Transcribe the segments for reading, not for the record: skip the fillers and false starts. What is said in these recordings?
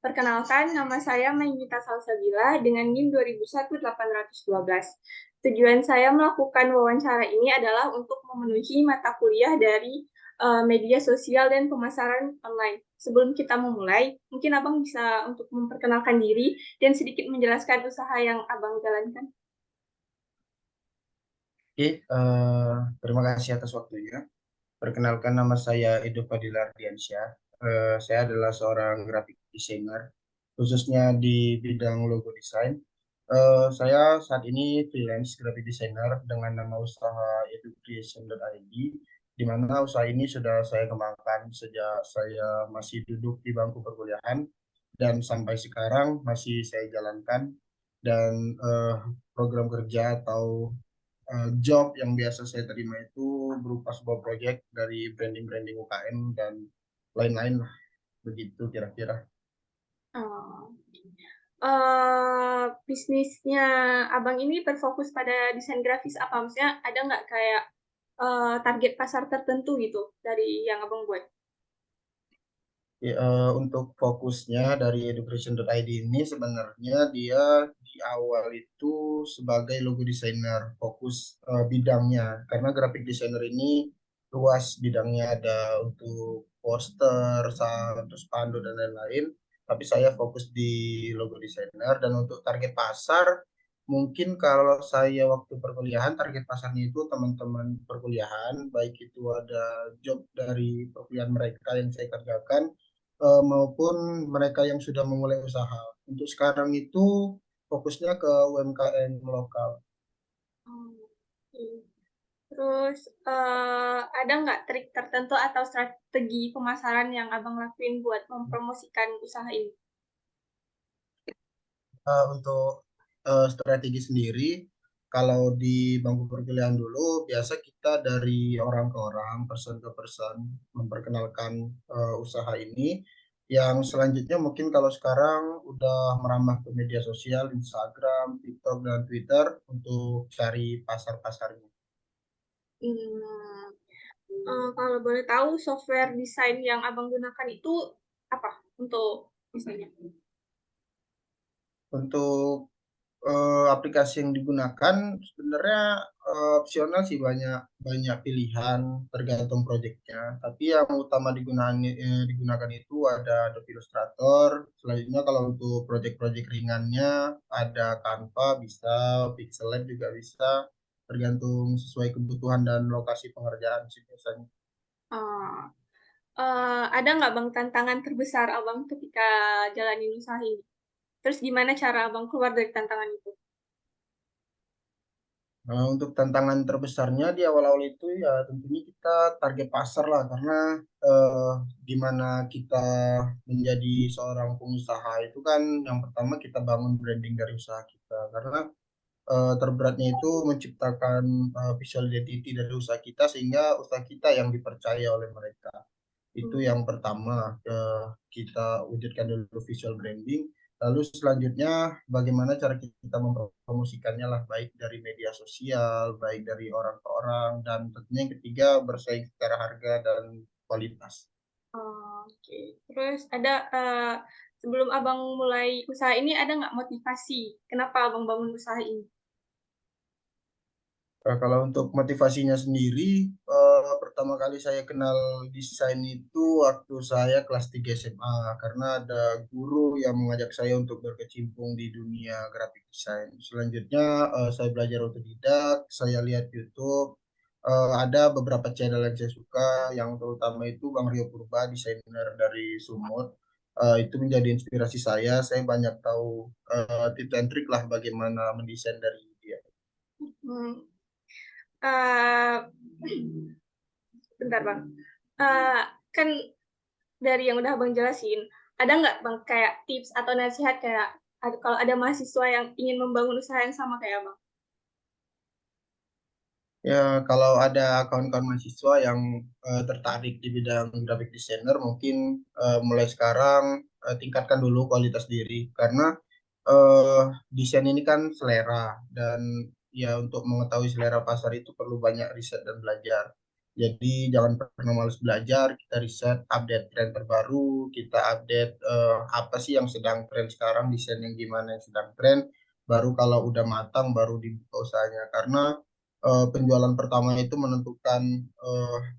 Perkenalkan, nama saya Maynita Salsabila dengan NIM 201812. Tujuan saya melakukan wawancara ini adalah untuk memenuhi mata kuliah dari media sosial dan pemasaran online. Sebelum kita memulai, mungkin Abang bisa untuk memperkenalkan diri dan sedikit menjelaskan usaha yang Abang jalankan. Oke, terima kasih atas waktunya. Perkenalkan nama saya Edo Fadil Ardiansyah. Saya adalah seorang graphic designer, khususnya di bidang logo desain. Saya saat ini freelance graphic designer dengan nama usaha educreation.id, di mana usaha ini sudah saya kembangkan sejak saya masih duduk di bangku perkuliahan dan sampai sekarang masih saya jalankan. Dan program kerja atau job yang biasa saya terima itu berupa sebuah proyek dari branding-branding UKM dan lain-lain lah, begitu kira-kira. Oh. Bisnisnya Abang ini berfokus pada desain grafis apa? Maksudnya ada nggak kayak target pasar tertentu gitu dari yang Abang buat? Ya, untuk fokusnya dari education.id ini sebenarnya dia di awal itu sebagai logo designer, fokus bidangnya. Karena graphic designer ini luas bidangnya, ada untuk poster, terus spanduk dan lain-lain. Tapi saya fokus di logo designer. Dan untuk target pasar, mungkin kalau saya waktu perkuliahan, target pasarnya itu teman-teman perkuliahan, baik itu ada job dari perkuliahan mereka yang saya kerjakan, maupun mereka yang sudah memulai usaha. Untuk sekarang itu fokusnya ke UMKM lokal. Oh, oke. Terus ada nggak trik tertentu atau strategi pemasaran yang Abang lakuin buat mempromosikan usaha ini? Untuk strategi sendiri, kalau di bangku perkuliahan dulu, biasa kita dari orang ke orang, person ke person, memperkenalkan usaha ini. Yang selanjutnya mungkin kalau sekarang udah merambah ke media sosial, Instagram, TikTok, dan Twitter untuk cari pasar-pasarnya. Hmm, kalau boleh tahu software desain yang Abang gunakan itu apa untuk desainnya? Untuk aplikasi yang digunakan sebenarnya opsional sih, banyak banyak pilihan tergantung proyeknya. Tapi yang utama digunakan itu ada Adobe Illustrator. Selanjutnya kalau untuk proyek-proyek ringannya ada Canva, bisa Pixel Lab juga bisa, tergantung sesuai kebutuhan dan lokasi pengerjaan sih biasanya. Oh, ada nggak Bang tantangan terbesar Abang ketika jalanin usaha ini? Terus gimana cara Abang keluar dari tantangan itu? Nah, untuk tantangan terbesarnya di awal-awal itu ya tentunya kita target pasar lah, karena eh, di mana kita menjadi seorang pengusaha itu kan yang pertama kita bangun branding dari usaha kita, karena terberatnya itu menciptakan visual identity dari usaha kita sehingga usaha kita yang dipercaya oleh mereka. Itu Hmm. yang pertama, kita wujudkan dulu visual branding. Lalu selanjutnya bagaimana cara kita mempromosikannya lah, baik dari media sosial, baik dari orang ke orang, dan tentunya yang ketiga bersaing secara harga dan kualitas. Oh, oke. Terus ada sebelum Abang mulai usaha ini ada nggak motivasi? Kenapa Abang bangun usaha ini? Kalau untuk motivasinya sendiri, pertama kali saya kenal desain itu waktu saya kelas 3 SMA, karena ada guru yang mengajak saya untuk berkecimpung di dunia grafik desain. Selanjutnya saya belajar otodidak, saya lihat YouTube, ada beberapa channel yang saya suka, yang terutama itu Bang Rio Purba, desainer dari Sumut. Itu menjadi inspirasi saya banyak tahu tips and trik lah bagaimana mendesain dari dia. Hmm, eh, bentar Bang. Eh, kan dari yang udah Abang jelasin, ada nggak Bang kayak tips atau nasihat kayak kalau ada mahasiswa yang ingin membangun usaha yang sama kayak Abang? Ya, kalau ada kawan-kawan mahasiswa yang tertarik di bidang graphic designer, mungkin mulai sekarang tingkatkan dulu kualitas diri, karena eh, desain ini kan selera, dan ya untuk mengetahui selera pasar itu perlu banyak riset dan belajar. Jadi jangan pernah malas belajar, kita riset, update tren terbaru, kita update apa sih yang sedang tren sekarang, desain yang gimana yang sedang tren, baru kalau udah matang baru dibuka usahanya. Karena penjualan pertama itu menentukan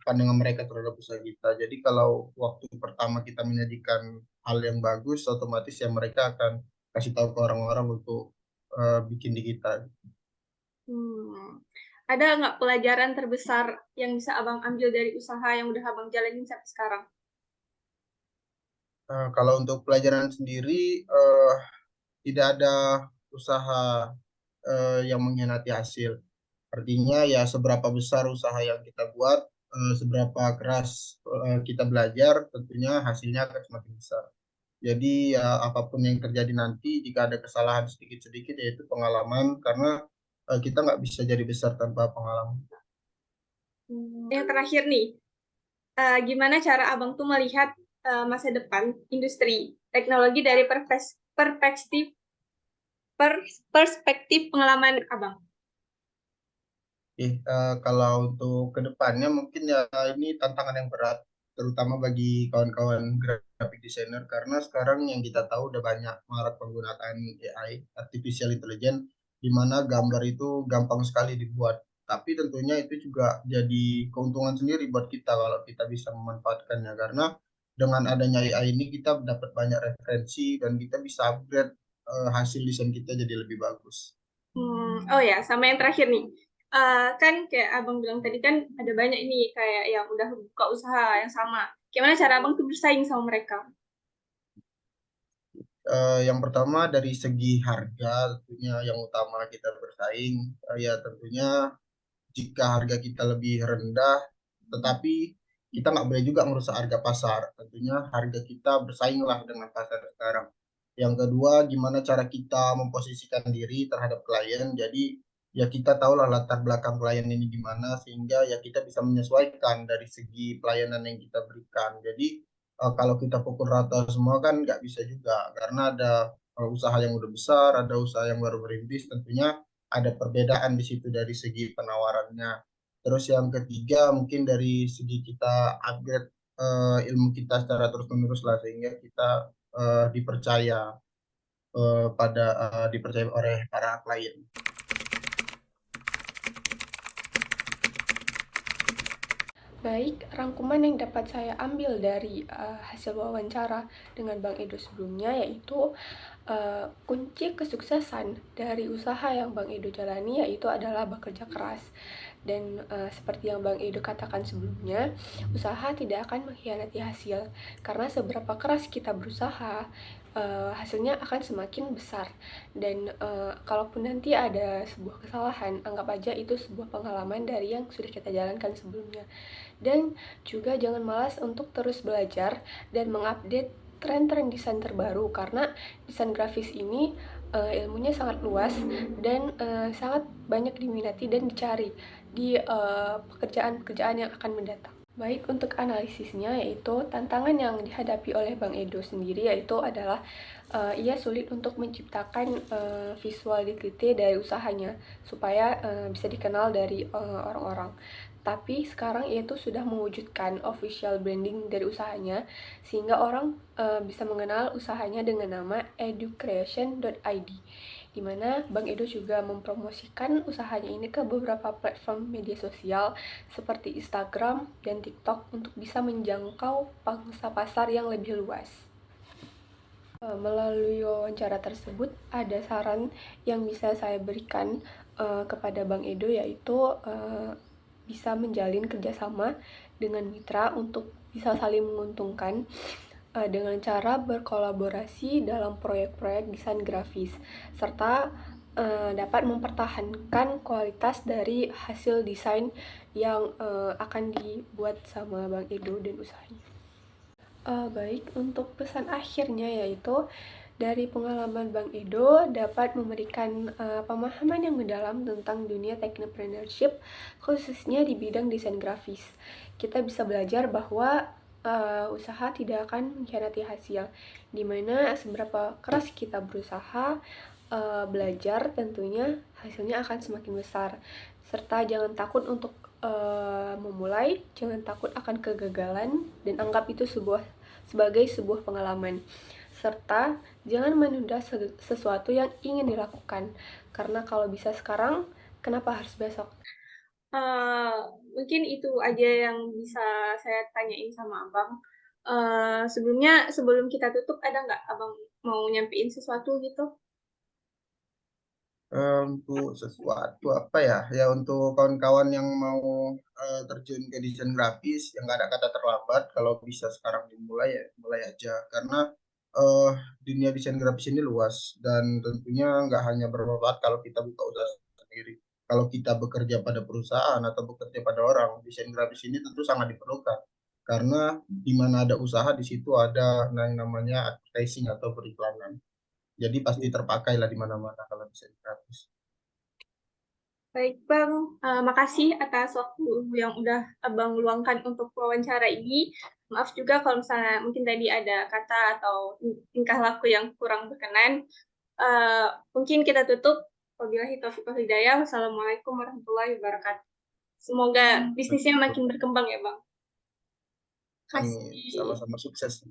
pandangan mereka terhadap usaha kita. Jadi kalau waktu pertama kita menyajikan hal yang bagus, otomatis ya mereka akan kasih tahu ke orang-orang untuk bikin di kita. Hmm. Ada nggak pelajaran terbesar yang bisa Abang ambil dari usaha yang udah Abang jalanin sampai sekarang? Kalau untuk pelajaran sendiri, tidak ada usaha yang mengkhianati hasil. Artinya ya seberapa besar usaha yang kita buat, seberapa keras kita belajar, tentunya hasilnya akan semakin besar. Jadi ya apapun yang terjadi nanti, jika ada kesalahan sedikit-sedikit yaitu pengalaman, karena kita nggak bisa jadi besar tanpa pengalaman. Yang terakhir nih, gimana cara Abang tuh melihat masa depan industri teknologi dari perspektif perspektif pengalaman Abang? Kalau untuk kedepannya mungkin ya ini tantangan yang berat, terutama bagi kawan-kawan graphic designer karena sekarang yang kita tahu udah banyak marak penggunaan AI, artificial intelligence, di mana gambar itu gampang sekali dibuat. Tapi tentunya itu juga jadi keuntungan sendiri buat kita kalau kita bisa memanfaatkannya karena dengan adanya AI ini kita dapat banyak referensi dan kita bisa upgrade hasil desain kita jadi lebih bagus. Oh ya, sama yang terakhir nih. Kan kayak Abang bilang tadi kan ada banyak ini kayak yang udah buka usaha yang sama. Gimana cara Abang tuh bersaing sama mereka? Yang pertama dari segi harga tentunya yang utama kita bersaing. Ya tentunya jika harga kita lebih rendah tetapi kita nggak boleh juga merusak harga pasar, tentunya harga kita bersainglah dengan pasar sekarang. Yang kedua, gimana cara kita memposisikan diri terhadap klien, jadi ya kita tahulah latar belakang klien ini gimana sehingga ya kita bisa menyesuaikan dari segi pelayanan yang kita berikan. Jadi kalau kita pukul rata semua kan nggak bisa juga karena ada usaha yang udah besar, ada usaha yang baru merintis, tentunya ada perbedaan di situ dari segi penawarannya. Terus yang ketiga mungkin dari segi kita upgrade ilmu kita secara terus-menerus lah sehingga kita dipercaya oleh para klien. Baik, rangkuman yang dapat saya ambil dari hasil wawancara dengan Bang Edo sebelumnya yaitu kunci kesuksesan dari usaha yang Bang Edo jalani yaitu adalah bekerja keras. Dan seperti yang Bang Edo katakan sebelumnya, usaha tidak akan mengkhianati hasil karena seberapa keras kita berusaha, hasilnya akan semakin besar. Dan kalaupun nanti ada sebuah kesalahan, anggap aja itu sebuah pengalaman dari yang sudah kita jalankan sebelumnya. Dan juga jangan malas untuk terus belajar dan mengupdate tren-tren desain terbaru karena desain grafis ini ilmunya sangat luas dan sangat banyak diminati dan dicari di pekerjaan-pekerjaan yang akan mendatang. Baik, untuk analisisnya yaitu tantangan yang dihadapi oleh Bang Edo sendiri yaitu adalah ia sulit untuk menciptakan visual identity dari usahanya supaya bisa dikenal dari orang-orang. Tapi sekarang ia tuh sudah mewujudkan official branding dari usahanya sehingga orang bisa mengenal usahanya dengan nama educreation.id, di mana Bang Edo juga mempromosikan usahanya ini ke beberapa platform media sosial seperti Instagram dan TikTok untuk bisa menjangkau pangsa pasar yang lebih luas. Melalui wawancara tersebut ada saran yang bisa saya berikan kepada Bang Edo yaitu bisa menjalin kerjasama dengan mitra untuk bisa saling menguntungkan dengan cara berkolaborasi dalam proyek-proyek desain grafis serta dapat mempertahankan kualitas dari hasil desain yang akan dibuat sama Bang Edo dan usahanya. Baik, untuk pesan akhirnya yaitu dari pengalaman Bang Edo dapat memberikan pemahaman yang mendalam tentang dunia technopreneurship, khususnya di bidang desain grafis. Kita bisa belajar bahwa usaha tidak akan mengkhianati hasil, dimana seberapa keras kita berusaha, belajar, tentunya hasilnya akan semakin besar. Serta jangan takut untuk memulai, jangan takut akan kegagalan, dan anggap itu sebagai sebuah pengalaman. Serta jangan menunda sesuatu yang ingin dilakukan, karena kalau bisa sekarang, kenapa harus besok? Mungkin itu aja yang bisa saya tanyain sama Abang. Sebelumnya, sebelum kita tutup, ada nggak Abang mau nyampein sesuatu gitu? Untuk sesuatu apa ya? Ya untuk kawan-kawan yang mau terjun ke desain grafis, yang nggak ada kata terlambat. Kalau bisa sekarang dimulai ya mulai aja. Karena eh, dunia desain grafis ini luas dan tentunya nggak hanya bermanfaat kalau kita buka usaha sendiri. Kalau kita bekerja pada perusahaan atau bekerja pada orang, desain grafis ini tentu sangat diperlukan. Karena di mana ada usaha, di situ ada yang namanya advertising atau periklanan. Jadi pasti terpakai lah di mana-mana kalau desain grafis. Baik, Bang. Makasih atas waktu yang udah Abang luangkan untuk wawancara ini. Maaf juga kalau misalnya mungkin tadi ada kata atau tingkah laku yang kurang berkenan. Mungkin kita tutup. Wabillahi taufiq wal hidayah. Wassalamualaikum warahmatullahi wabarakatuh. Semoga bisnisnya makin berkembang ya, Bang. Terima Amin. kasih. Sama-sama sukses.